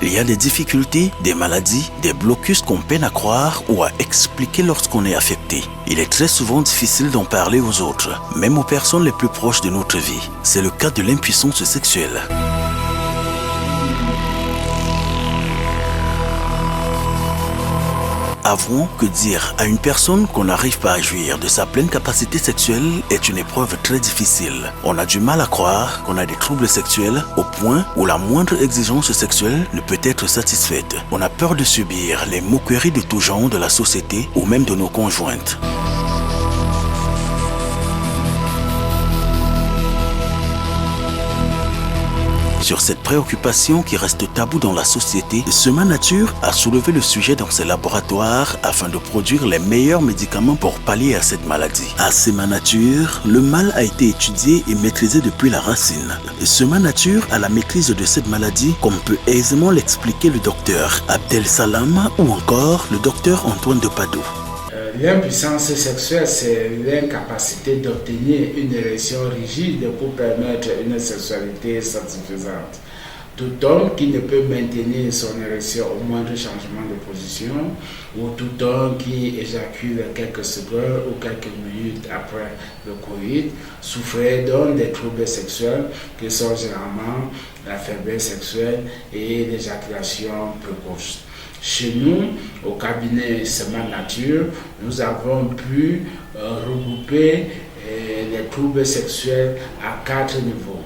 Il y a des difficultés, des maladies, des blocus qu'on peine à croire ou à expliquer lorsqu'on est affecté. Il est très souvent difficile d'en parler aux autres, même aux personnes les plus proches de notre vie. C'est le cas de l'impuissance sexuelle. Avouons que dire à une personne qu'on n'arrive pas à jouir de sa pleine capacité sexuelle est une épreuve très difficile. On a du mal à croire qu'on a des troubles sexuels au point où la moindre exigence sexuelle ne peut être satisfaite. On a peur de subir les moqueries de tout genre de la société ou même de nos conjointes. Sur cette préoccupation qui reste taboue dans la société, Sema Nature a soulevé le sujet dans ses laboratoires afin de produire les meilleurs médicaments pour pallier à cette maladie. À Sema Nature, le mal a été étudié et maîtrisé depuis la racine. Sema Nature a la maîtrise de cette maladie comme peut aisément l'expliquer le docteur Abdel Salam ou encore le docteur Antoine de Padoue. L'impuissance sexuelle, c'est l'incapacité d'obtenir une érection rigide pour permettre une sexualité satisfaisante. Tout homme qui ne peut maintenir son érection au moindre changement de position, ou tout homme qui éjacule quelques secondes ou quelques minutes après le coït, souffrait donc des troubles sexuels qui sont généralement la faiblesse sexuelle et l'éjaculation précoce. Chez nous, au cabinet Sema Nature, nous avons pu regrouper les troubles sexuels à 4 niveaux.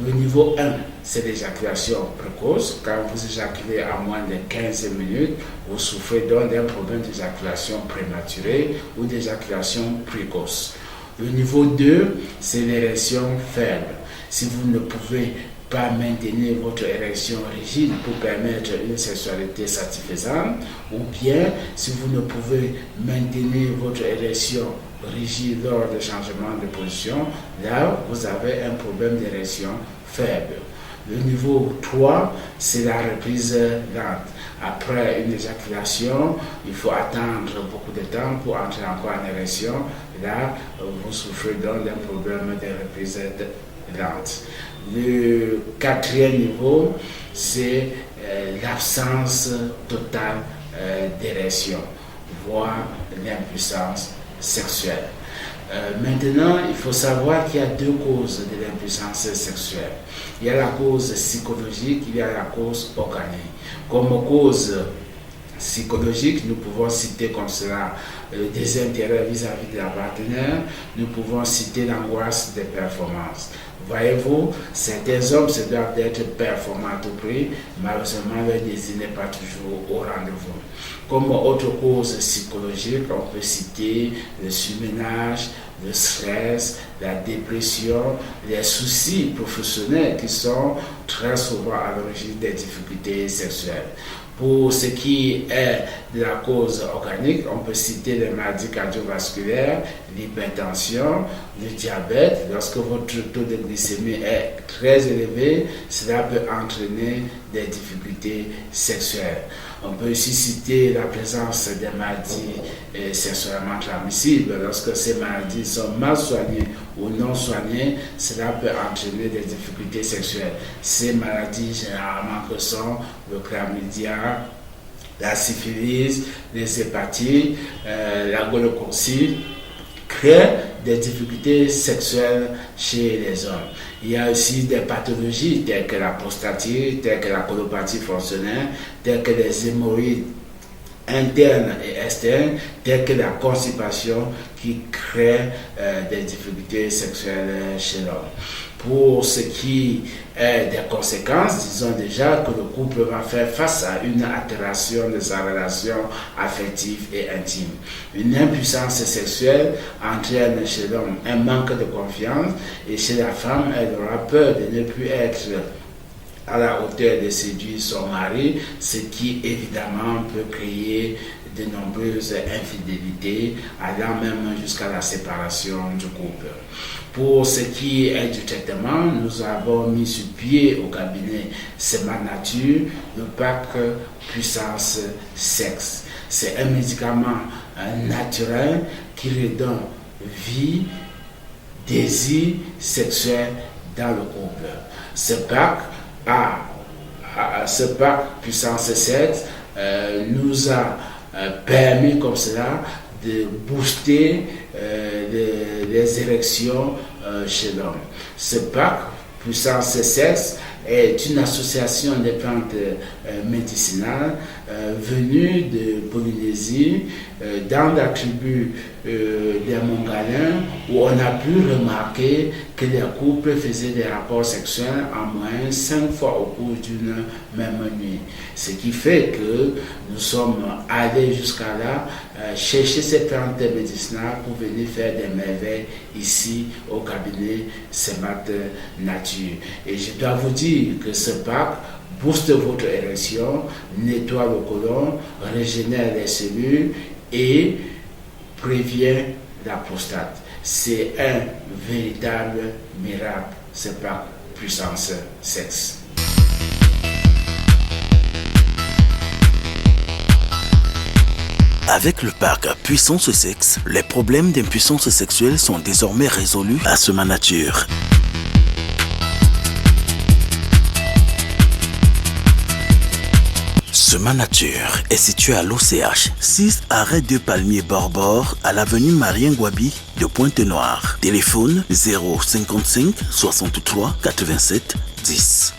Le niveau 1, c'est l'éjaculation précoce. Quand vous éjaculez à moins de 15 minutes, vous souffrez donc d'un problème d'éjaculation prématurée ou d'éjaculation précoce. Le niveau 2, c'est l'érection faible. Si vous ne pouvez pas maintenir votre érection rigide pour permettre une sexualité satisfaisante, ou bien si vous ne pouvez maintenir votre érection rigide lors de changement de position, là vous avez un problème d'érection faible. Le niveau 3, c'est la reprise lente. Après une éjaculation, il faut attendre beaucoup de temps pour entrer encore en érection. Là, vous souffrez donc d'un problème de reprise lente. Le 4e niveau, c'est l'absence totale d'érection, voire l'impuissance sexuelle. Maintenant, il faut savoir qu'il y a 2 causes de l'impuissance sexuelle. Il y a la cause psychologique, il y a la cause organique. Comme cause psychologique, nous pouvons citer comme cela le désintérêt vis-à-vis de la partenaire, nous pouvons citer l'angoisse des performances. Voyez-vous, certains hommes se doivent d'être performants à tout prix, malheureusement leur désir n'est pas toujours au rendez-vous. Comme autre cause psychologique, on peut citer le surménage, le stress, la dépression, les soucis professionnels qui sont très souvent à l'origine des difficultés sexuelles. Pour ce qui est de la cause organique, on peut citer les maladies cardiovasculaires, l'hypertension, le diabète. Lorsque votre taux de glycémie est très élevé, cela peut entraîner des difficultés sexuelles. On peut aussi citer la présence des maladies sexuellement transmissibles. Lorsque ces maladies sont mal soignées ou non soignées, cela peut entraîner des difficultés sexuelles. Ces maladies, généralement, que sont le chlamydia, la syphilis, les hépatites, la gonorrhée, créent des difficultés sexuelles chez les hommes. Il y a aussi des pathologies telles que la prostatite, telles que la colopathie fonctionnelle, telles que les hémorroïdes internes et externes, telles que la constipation qui créent des difficultés sexuelles chez l'homme. Pour ce qui est des conséquences, disons déjà que le couple va faire face à une altération de sa relation affective et intime. Une impuissance sexuelle entraîne chez l'homme un manque de confiance et chez la femme, elle aura peur de ne plus être à la hauteur de séduire son mari, ce qui évidemment peut créer de nombreuses infidélités, allant même jusqu'à la séparation du couple. Pour ce qui est du traitement, nous avons mis sur pied au cabinet Sema Nature le pack puissance sexe. C'est un médicament naturel qui redonne vie, désir sexuel dans le couple. Ce pack a ce pack puissance 7 nous a permis comme cela de booster les érections chez l'homme. Ce pack puissance 7 est une association des plantes médicinales venue de Polynésie, dans la tribu des Mongalins, où on a pu remarquer que les couples faisaient des rapports sexuels en moyenne 5 fois au cours d'une même nuit. Ce qui fait que nous sommes allés jusqu'à là, chercher ces plantes médicinales pour venir faire des merveilles ici au cabinet Semat Nature. Et je dois vous dire que ce pack booste votre érection, nettoie le côlon, régénère les cellules et prévient la prostate. C'est un véritable miracle, ce pack puissance sexe. Avec le pack puissance sexe, les problèmes d'impuissance sexuelle sont désormais résolus à Sema Nature. Sema Nature est situé à l'OCH, 6 arrêt de Palmier Borbor à l'avenue Marien Gwabi de Pointe-Noire. Téléphone 055 63 87 10.